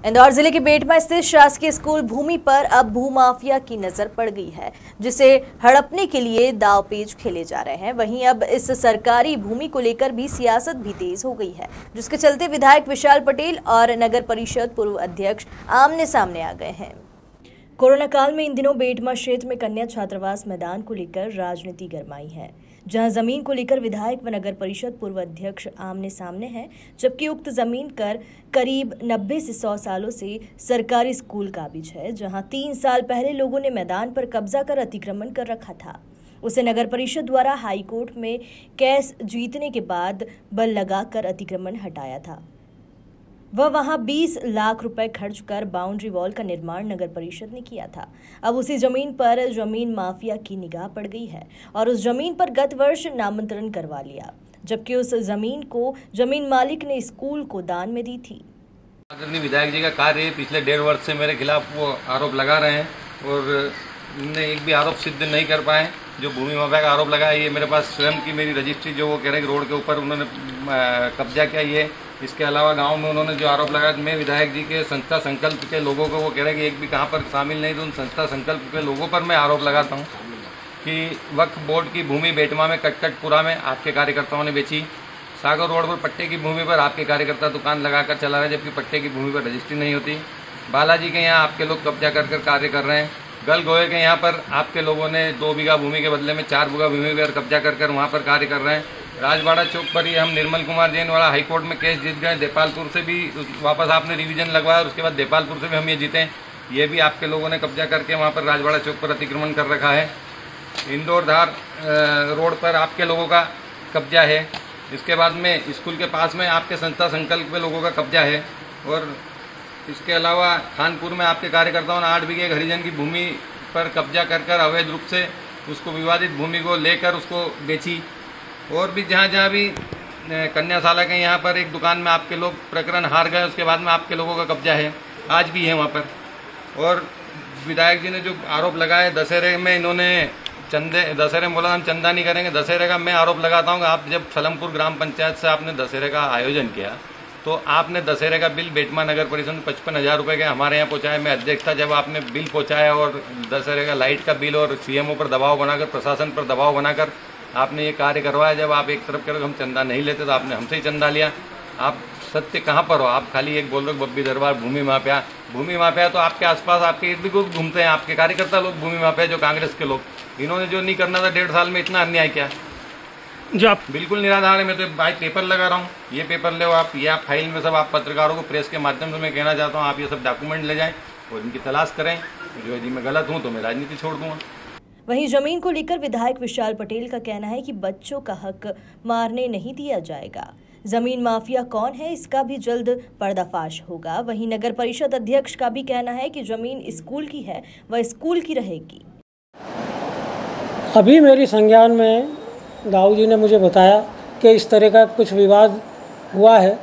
इंदौर जिले के बेटमा स्थित शासकीय स्कूल भूमि पर अब भूमाफिया की नजर पड़ गई है, जिसे हड़पने के लिए दांवपेच खेले जा रहे हैं। वहीं अब इस सरकारी भूमि को लेकर भी सियासत भी तेज हो गई है, जिसके चलते विधायक विशाल पटेल और नगर परिषद पूर्व अध्यक्ष आमने सामने आ गए हैं। कोरोना काल में इन दिनों बेटमा क्षेत्र में कन्या छात्रावास मैदान को लेकर राजनीति गरमाई है, जहां जमीन को लेकर विधायक व नगर परिषद पूर्व अध्यक्ष आमने सामने हैं, जबकि उक्त जमीन पर करीब 90 से 100 सालों से सरकारी स्कूल काबिज है, जहां 3 साल पहले लोगों ने मैदान पर कब्जा कर अतिक्रमण कर रखा था। उसे नगर परिषद द्वारा हाई कोर्ट में केस जीतने के बाद बल लगाकर अतिक्रमण हटाया था। वह वहां 20 लाख रुपए खर्च कर बाउंड्री वॉल का निर्माण नगर परिषद ने किया था। अब उसी जमीन पर जमीन माफिया की निगाह पड़ गई है और उस जमीन पर गत वर्ष नामांतरण करवा लिया, जबकि उस जमीन को जमीन मालिक ने स्कूल को दान में दी थी। आदरणीय विधायक जी का कार्य पिछले 1.5 वर्ष से मेरे खिलाफ वो आरोप लगा रहे हैं और इनने एक भी आरोप सिद्ध नहीं कर पाए। जो भूमि माफिया का आरोप लगाया, ये मेरे पास स्वयं की मेरी रजिस्ट्री जो वो कह रहे हैं रोड के ऊपर उन्होंने कब्जा किया। ये इसके अलावा गांव में उन्होंने जो आरोप लगाया, मैं विधायक जी के संस्था संकल्प के लोगों को वो कह रहे हैं कि एक भी कहाँ पर शामिल नहीं, तो उन संस्था संकल्प के लोगों पर मैं आरोप लगाता हूँ कि वक्फ बोर्ड की भूमि बेटमा में कटकटपुरा में आपके कार्यकर्ताओं ने बेची। सागर रोड पर पट्टे की भूमि पर आपके कार्यकर्ता दुकान लगाकर चला रहे हैं, जबकि पट्टे की भूमि पर रजिस्ट्री नहीं होती। बालाजी के यहाँ आपके लोग कब्जा कर कार्य कर रहे हैं। गल गोये के यहाँ पर आपके लोगों ने 2 बीघा भूमि के बदले में 4 बीघा भूमि पर कब्जा कर वहाँ पर कार्य कर रहे हैं। राजवाड़ा चौक पर ही हम निर्मल कुमार जैन वाला हाईकोर्ट में केस जीत गए। देपालपुर से भी वापस आपने रिवीजन लगवाया और उसके बाद देपालपुर से भी हम ये जीते। ये भी आपके लोगों ने कब्जा करके वहाँ पर राजवाड़ा चौक पर अतिक्रमण कर रखा है। इंदौर धार रोड पर आपके लोगों का कब्जा है। इसके बाद में स्कूल के पास में आपके संस्था संकल्प के लोगों का कब्जा है। और इसके अलावा खानपुर में आपके कार्यकर्ताओं ने 8 बीघे हरिजन की भूमि पर कब्जा कर अवैध रूप से उसको विवादित भूमि को लेकर उसको बेची। और भी जहाँ भी कन्याशाला के यहाँ पर एक दुकान में आपके लोग प्रकरण हार गए, उसके बाद में आपके लोगों का कब्जा है, आज भी है वहाँ पर। और विधायक जी ने जो आरोप लगाए, दशहरे में इन्होंने दशहरे में बोला हम चंदा नहीं करेंगे। दशहरे का मैं आरोप लगाता हूँ, आप जब सलमपुर ग्राम पंचायत से आपने दशहरे का आयोजन किया तो आपने दशहरे का बिल बेटमा नगर परिषद में 55,000 रुपये के हमारे यहाँ पहुँचाया। मैं अध्यक्ष था जब आपने बिल पहुँचाया और दशहरे का लाइट का बिल और सीएमओ पर दबाव बनाकर, प्रशासन पर दबाव बनाकर आपने ये कार्य करवाया। जब आप एक तरफ कर हम चंदा नहीं लेते तो आपने हमसे ही चंदा लिया। आप सत्य कहाँ पर हो? आप खाली एक बोल रहे हो बब्बी दरबार भूमि माफिया। भूमि माफिया तो आपके आसपास आपके इर्द गिर्द घूमते हैं, आपके कार्यकर्ता लोग भूमि माफिया, जो कांग्रेस के लोग। इन्होंने जो नहीं करना था 1.5 साल में, इतना अन्याय किया जो आप बिल्कुल निराधार है। मैं तो भाई पेपर लगा रहा हूँ, ये पेपर ले आप, ये आप फाइल में सब आप पत्रकारों को प्रेस के माध्यम से मैं कहना चाहता हूँ, आप ये सब डॉक्यूमेंट ले जाएं और इनकी तलाश करें। जो यदि मैं गलत हूँ तो मैं राजनीति छोड़ दूंगा। वहीं जमीन को लेकर विधायक विशाल पटेल का कहना है कि बच्चों का हक मारने नहीं दिया जाएगा। जमीन माफिया कौन है, इसका भी जल्द पर्दाफाश होगा। वहीं नगर परिषद अध्यक्ष का भी कहना है कि जमीन स्कूल की है, वह स्कूल की रहेगी। अभी मेरी संज्ञान में दाऊ जी ने मुझे बताया कि इस तरह का कुछ विवाद हुआ है।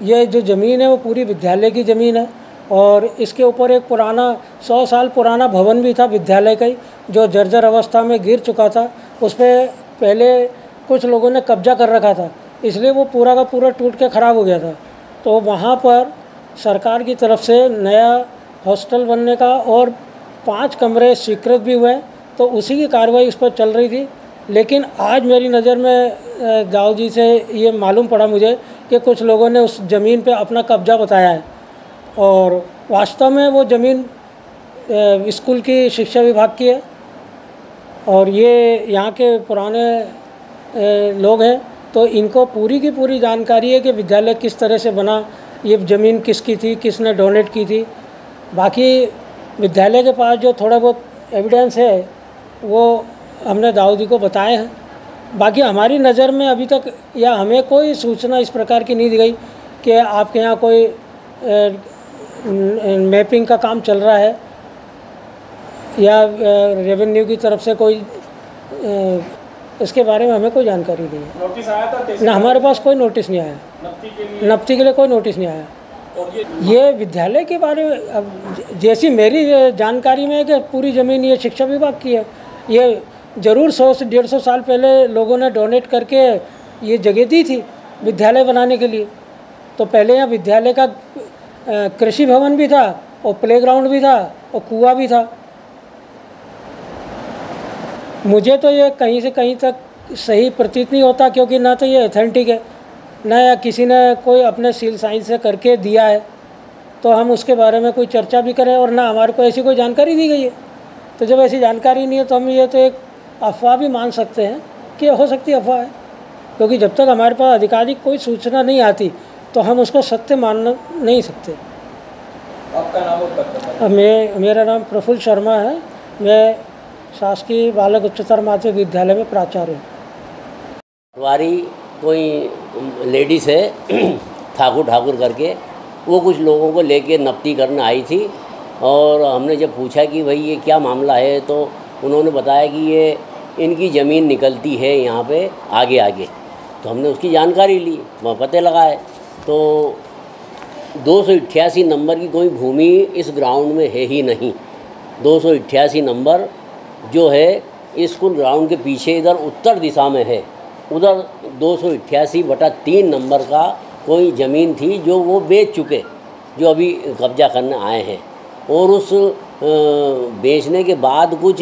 ये जो ज़मीन है वो पूरी विद्यालय की ज़मीन है और इसके ऊपर एक पुराना 100 साल पुराना भवन भी था विद्यालय का ही, जो जर्जर अवस्था में गिर चुका था। उस पर पहले कुछ लोगों ने कब्जा कर रखा था, इसलिए वो पूरा का पूरा टूट के ख़राब हो गया था। तो वहाँ पर सरकार की तरफ से नया हॉस्टल बनने का और 5 कमरे स्वीकृत भी हुए, तो उसी की कार्रवाई इस पर चल रही थी। लेकिन आज मेरी नज़र में दाऊ जी से ये मालूम पड़ा मुझे कि कुछ लोगों ने उस ज़मीन पे अपना कब्जा बताया है और वास्तव में वो ज़मीन स्कूल की शिक्षा विभाग की है और ये यहाँ के पुराने लोग हैं, तो इनको पूरी की पूरी जानकारी है कि विद्यालय किस तरह से बना, ये ज़मीन किसकी थी, किसने डोनेट की थी। बाकी विद्यालय के पास जो थोड़ा बहुत एविडेंस है वो हमने दाऊ जी को बताए हैं। बाकी हमारी नज़र में अभी तक या हमें कोई सूचना इस प्रकार की नहीं दी गई कि आपके यहाँ कोई मैपिंग का काम चल रहा है या रेवेन्यू की तरफ से कोई इसके बारे में हमें कोई जानकारी नहीं है। नोटिस आया था ना, हमारे पास कोई नोटिस नहीं आया। नफ्ती के लिए कोई नोटिस नहीं आया। ये विद्यालय के बारे में अब जैसी मेरी जानकारी में है कि पूरी ज़मीन ये शिक्षा विभाग की है। ये ज़रूर 100 से 150 साल पहले लोगों ने डोनेट करके ये जगह दी थी विद्यालय बनाने के लिए। तो पहले यहाँ विद्यालय का कृषि भवन भी था और प्लेग्राउंड भी था और कुआं भी था। मुझे तो ये कहीं से कहीं तक सही प्रतीत नहीं होता, क्योंकि ना तो ये ऑथेंटिक है, ना या किसी ने कोई अपने सील साइन से करके दिया है, तो हम उसके बारे में कोई चर्चा भी करें, और ना हमारे को ऐसी कोई जानकारी दी गई है। तो जब ऐसी जानकारी नहीं है तो हम ये तो एक अफवाह भी मान सकते हैं कि हो सकती है अफवाह है, क्योंकि जब तक हमारे पास आधिकारिक कोई सूचना नहीं आती तो हम उसको सत्य मान नहीं सकते। आपका नाम और पद बताइए। मेरा नाम प्रफुल्ल शर्मा है। मैं शासकीय बालक उच्चतर माध्यमिक विद्यालय में प्राचार्य हूँ। हमारी कोई लेडीज़ है ठाकुर करके, वो कुछ लोगों को लेके नपती करने आई थी, और हमने जब पूछा कि भाई ये क्या मामला है, तो उन्होंने बताया कि ये इनकी ज़मीन निकलती है यहाँ पे आगे। तो हमने उसकी जानकारी ली, वहाँ पते लगाए, तो 288 नंबर की कोई भूमि इस ग्राउंड में है ही नहीं। 288 नंबर जो है स्कूल ग्राउंड के पीछे इधर उत्तर दिशा में है, उधर 288/3 नंबर का कोई ज़मीन थी जो वो बेच चुके, जो अभी कब्जा करने आए हैं। और उस बेचने के बाद कुछ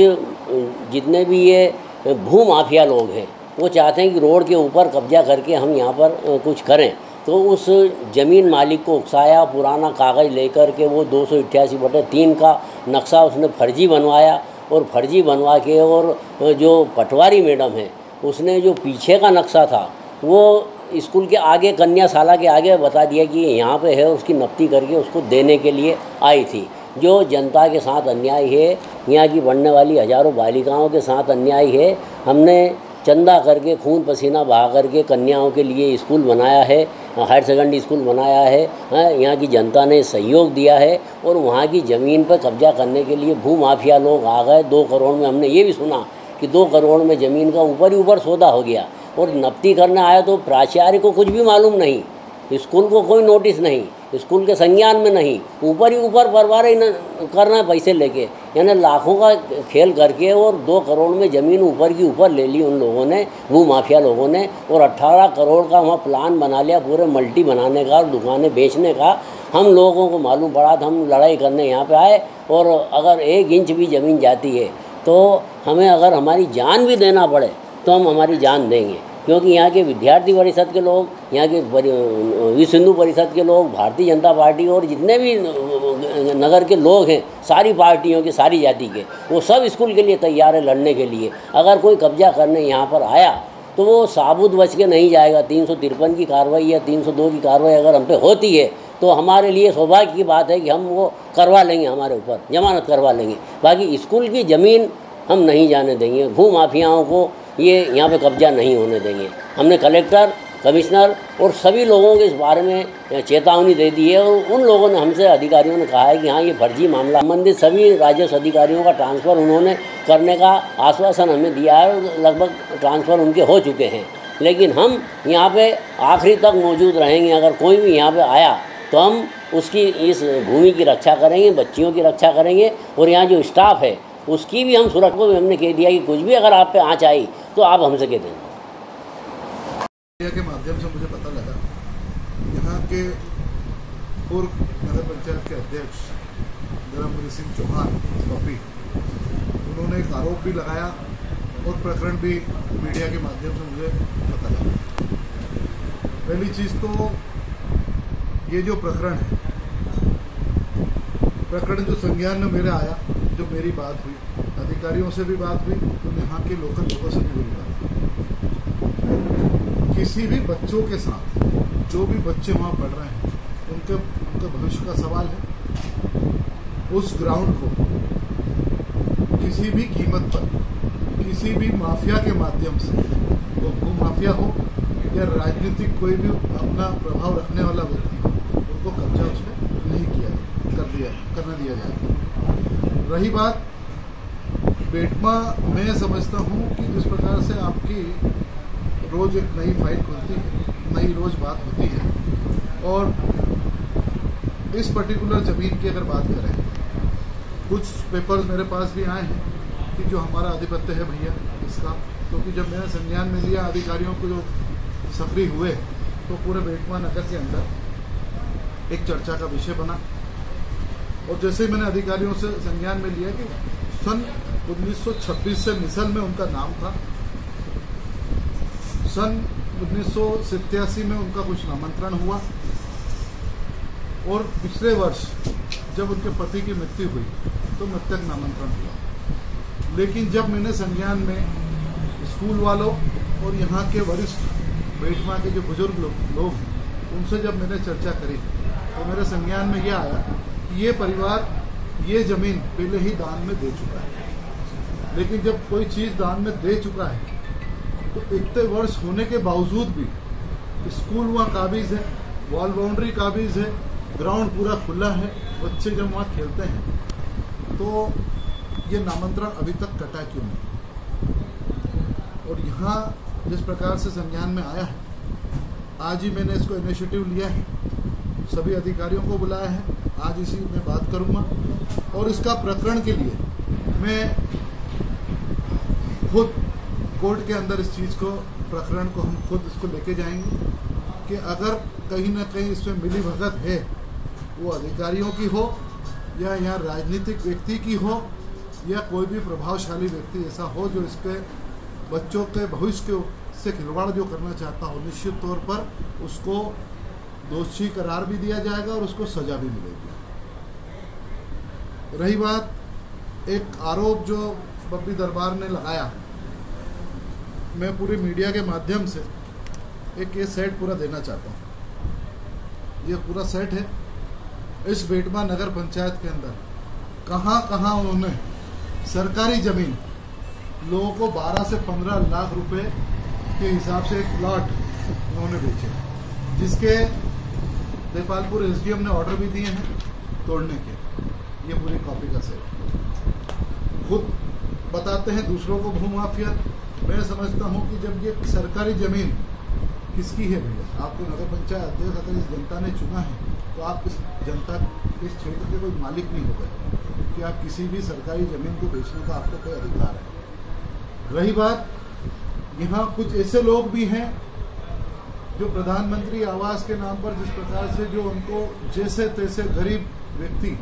जितने भी ये भू माफिया लोग हैं वो चाहते हैं कि रोड के ऊपर कब्जा करके हम यहाँ पर कुछ करें। तो उस ज़मीन मालिक को उकसाया, पुराना कागज़ लेकर के वो 288/3 का नक्शा उसने फर्जी बनवाया, और फर्जी बनवा के, और जो पटवारी मैडम है उसने जो पीछे का नक्शा था वो स्कूल के आगे, कन्याशाला के आगे बता दिया कि यहाँ पे है, उसकी नपती करके उसको देने के लिए आई थी। जो जनता के साथ अन्याय है, यहाँ की बढ़ने वाली हज़ारों बालिकाओं के साथ अन्याय है। हमने चंदा करके, खून पसीना बहा करके कन्याओं के लिए स्कूल बनाया है, हायर सेकेंडरी स्कूल बनाया है, यहाँ की जनता ने सहयोग दिया है, और वहाँ की ज़मीन पर कब्जा करने के लिए भू माफिया लोग आ गए। 2 करोड़ में, हमने ये भी सुना कि 2 करोड़ में ज़मीन का ऊपर ही ऊपर सौदा हो गया, और नपती करने आया तो प्राचार्य को कुछ भी मालूम नहीं, स्कूल को कोई नोटिस नहीं, स्कूल के संज्ञान में नहीं, ऊपर ही ऊपर परवार ही करना है पैसे लेके, यानी लाखों का खेल करके, और 2 करोड़ में ज़मीन ऊपर की ऊपर ले ली उन लोगों ने, वो माफिया लोगों ने, और 18 करोड़ का वहाँ प्लान बना लिया पूरे मल्टी बनाने का और दुकानें बेचने का। हम लोगों को मालूम पड़ा तो हम लड़ाई करने यहाँ पे आए, और अगर 1 इंच भी ज़मीन जाती है तो हमें अगर हमारी जान भी देना पड़े तो हम हमारी जान देंगे, क्योंकि यहाँ के विद्यार्थी परिषद के लोग, यहाँ के विश्व हिंदू परिषद के लोग, भारतीय जनता पार्टी और जितने भी नगर के लोग हैं, सारी पार्टियों के, सारी जाति के, वो सब स्कूल के लिए तैयार है लड़ने के लिए। अगर कोई कब्जा करने यहाँ पर आया तो वो साबुत बच के नहीं जाएगा। 353 की कार्रवाई या 302 की कार्रवाई अगर हम पे होती है तो हमारे लिए सौभाग्य की बात है कि हम वो करवा लेंगे, हमारे ऊपर जमानत करवा लेंगे। बाकी स्कूल की ज़मीन हम नहीं जाने देंगे, भू माफियाओं को ये यहाँ पे कब्जा नहीं होने देंगे। हमने कलेक्टर, कमिश्नर और सभी लोगों के इस बारे में चेतावनी दे दी है, और उन लोगों ने हमसे, अधिकारियों ने कहा है कि हाँ ये फर्जी मामला, संबंधित सभी राजस्व अधिकारियों का ट्रांसफ़र उन्होंने करने का आश्वासन हमें दिया है, और लगभग ट्रांसफ़र उनके हो चुके हैं। लेकिन हम यहाँ पे आखिरी तक मौजूद रहेंगे। अगर कोई भी यहाँ पे आया तो हम उसकी, इस भूमि की रक्षा करेंगे, बच्चियों की रक्षा करेंगे, और यहाँ जो स्टाफ है उसकी भी हम सुरक्षा को भी हमने कह दिया कि कुछ भी अगर आप पे आँच आई तो आप हमसे कह दें। के माध्यम से मुझे पता लगा यहाँ के पूर्व नगर पंचायत के अध्यक्ष धर्मवीर सिंह चौहान पप्पी, उन्होंने एक आरोप भी लगाया और प्रकरण भी मीडिया के माध्यम से मुझे पता लगा। पहली चीज तो ये जो प्रकरण है, प्रकरण जो संज्ञान में मेरे आया, जो मेरी बात हुई, अधिकारियों से भी बात हुई, तो यहाँ के लोकल लोगों से भी मेरी बात हुई। किसी भी बच्चों के साथ, जो भी बच्चे वहाँ पढ़ रहे हैं, उनके भविष्य का सवाल है। उस ग्राउंड को किसी भी कीमत पर, किसी भी माफिया के माध्यम से, वो भू माफिया हो या राजनीतिक कोई भी अपना प्रभाव रखने वाला व्यक्ति हो, उनको कब्जा उसमें नहीं करने दिया जाएगा। रही बात बेटमा, मैं समझता हूँ कि जिस प्रकार से आपकी रोज एक नई फाइल खुलती है, नई रोज बात होती है, और इस पर्टिकुलर जमीन की अगर बात करें, कुछ पेपर्स मेरे पास भी आए हैं कि जो हमारा आधिपत्य है भैया इसका, क्योंकि जब मैंने संज्ञान में लिया, अधिकारियों को जो सक्रिय हुए, तो पूरे बेटमा नगर के अंदर एक चर्चा का विषय बना। और जैसे ही मैंने अधिकारियों से संज्ञान में लिया कि सन 1926 से मिसल में उनका नाम था, सन 1987 में उनका कुछ नामांतरण हुआ और पिछले वर्ष जब उनके पति की मृत्यु हुई तो मृतक नामांतरण हुआ। लेकिन जब मैंने संज्ञान में स्कूल वालों और यहाँ के वरिष्ठ बेटमा के जो बुजुर्ग लोग उनसे जब मैंने चर्चा करी तो मेरे संज्ञान में यह आया कि ये परिवार ये जमीन पहले ही दान में दे चुका है। लेकिन जब कोई चीज़ दान में दे चुका है तो इतने वर्ष होने के बावजूद भी स्कूल वहाँ काबिज है, वॉल बाउंड्री काबिज है, ग्राउंड पूरा खुला है, बच्चे जब वहाँ खेलते हैं तो ये नामांतरण अभी तक कटा क्यों नहीं। और यहाँ जिस प्रकार से संज्ञान में आया है, आज ही मैंने इसको इनिशिएटिव लिया है, सभी अधिकारियों को बुलाया है, आज इसी में बात करूँगा और इसका प्रकरण के लिए मैं खुद कोर्ट के अंदर इस चीज़ को प्रकरण को हम खुद इसको लेके जाएंगे कि अगर कहीं ना कहीं इसमें मिली भगत है, वो अधिकारियों की हो या यहाँ राजनीतिक व्यक्ति की हो या कोई भी प्रभावशाली व्यक्ति ऐसा हो जो इसके बच्चों के भविष्य से खिलवाड़ जो करना चाहता हो, निश्चित तौर पर उसको दोषी करार भी दिया जाएगा और उसको सजा भी मिलेगी। रही बात एक आरोप जो बब्बी दरबार ने लगाया, मैं पूरे मीडिया के माध्यम से एक ये सेट पूरा देना चाहता हूँ। ये पूरा सेट है इस बेटमा नगर पंचायत के अंदर कहाँ कहाँ उन्होंने सरकारी ज़मीन लोगों को 12 से 15 लाख रुपए के हिसाब से एक प्लॉट उन्होंने बेचे, जिसके देपालपुर एसडीएम ने ऑर्डर भी दिए हैं तोड़ने के। ये पूरी कॉपी का सेट खुद बताते हैं दूसरों को भूमाफिया। मैं समझता हूँ कि जब ये सरकारी ज़मीन किसकी है भैया, आपको नगर पंचायत अध्यक्ष अगर इस जनता ने चुना है तो आप इस जनता इस क्षेत्र के कोई मालिक नहीं हो गए कि आप किसी भी सरकारी ज़मीन को बेचने का आपको कोई अधिकार है। रही बात, यहाँ कुछ ऐसे लोग भी हैं जो प्रधानमंत्री आवास के नाम पर जिस प्रकार से जो उनको जैसे तैसे गरीब व्यक्ति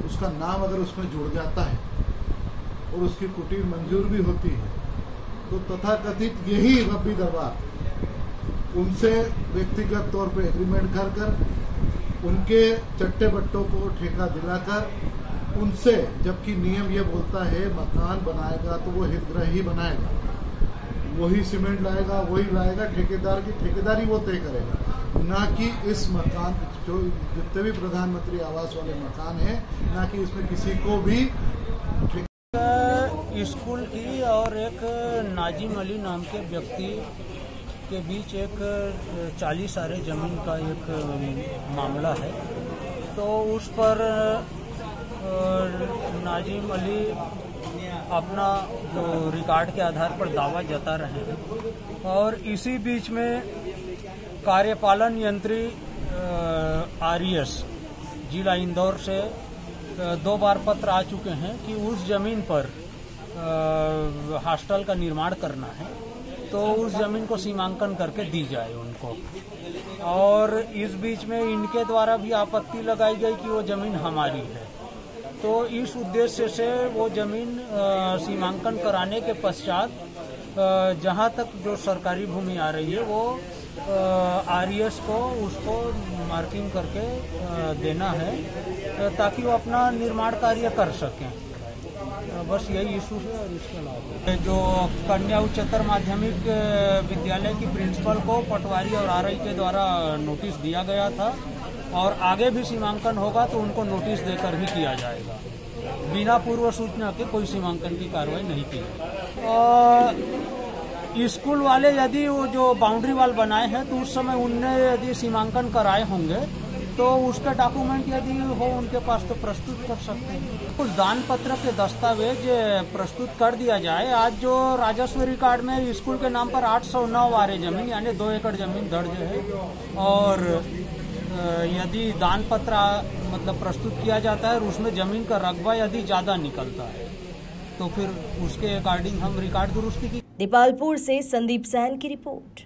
उसका नाम अगर उसमें जुड़ जाता है और उसकी कुटीर मंजूर भी होती है तो तथाकथित यही बब्बी दरबार उनसे व्यक्तिगत तौर पे एग्रीमेंट कर उनके चट्टे बट्टों को ठेका दिलाकर उनसे, जबकि नियम ये बोलता है मकान बनाएगा तो वो हितग्राही बनाएगा, वही सीमेंट लाएगा, वही लाएगा, ठेकेदार की ठेकेदारी वो तय करेगा, ना कि इस मकान जो जितने भी प्रधानमंत्री आवास वाले मकान हैं, ना कि इसमें किसी को भी स्कूल की और एक नाजिम अली नाम के व्यक्ति के बीच एक 40 आरे जमीन का एक मामला है। तो उस पर नाजिम अली अपना जो रिकॉर्ड के आधार पर दावा जता रहे हैं और इसी बीच में कार्यपालन यंत्री आरएस जिला इंदौर से 2 बार पत्र आ चुके हैं कि उस जमीन पर हॉस्टल का निर्माण करना है तो उस जमीन को सीमांकन करके दी जाए उनको। और इस बीच में इनके द्वारा भी आपत्ति लगाई गई कि वो जमीन हमारी है। तो इस उद्देश्य से वो जमीन सीमांकन कराने के पश्चात जहाँ तक जो सरकारी भूमि आ रही है वो आरएस को उसको मार्किंग करके देना है ताकि वो अपना निर्माण कार्य कर सकें। बस यही इशू है। और इसके अलावा जो कन्या उच्चतर माध्यमिक विद्यालय की प्रिंसिपल को पटवारी और आरआई के द्वारा नोटिस दिया गया था और आगे भी सीमांकन होगा तो उनको नोटिस देकर ही किया जाएगा। बिना पूर्व सूचना के कोई सीमांकन की कार्रवाई नहीं की। स्कूल वाले यदि वो जो बाउंड्री वाल बनाए हैं तो उस समय उनने यदि सीमांकन कराए होंगे तो उसका डॉक्यूमेंट यदि हो उनके पास तो प्रस्तुत कर सकते हैं। कुछ दान पत्र के दस्तावेज प्रस्तुत कर दिया जाए। आज जो राजस्व रिकॉर्ड में स्कूल के नाम पर 809 आरे जमीन यानी 2 एकड़ जमीन दर्ज है और यदि दान पत्र मतलब प्रस्तुत किया जाता है और उसमें जमीन का रकबा यदि ज़्यादा निकलता है तो फिर उसके अकॉर्डिंग हम रिकॉर्ड दुरुस्ती की। देपालपुर से संदीप सैन की रिपोर्ट।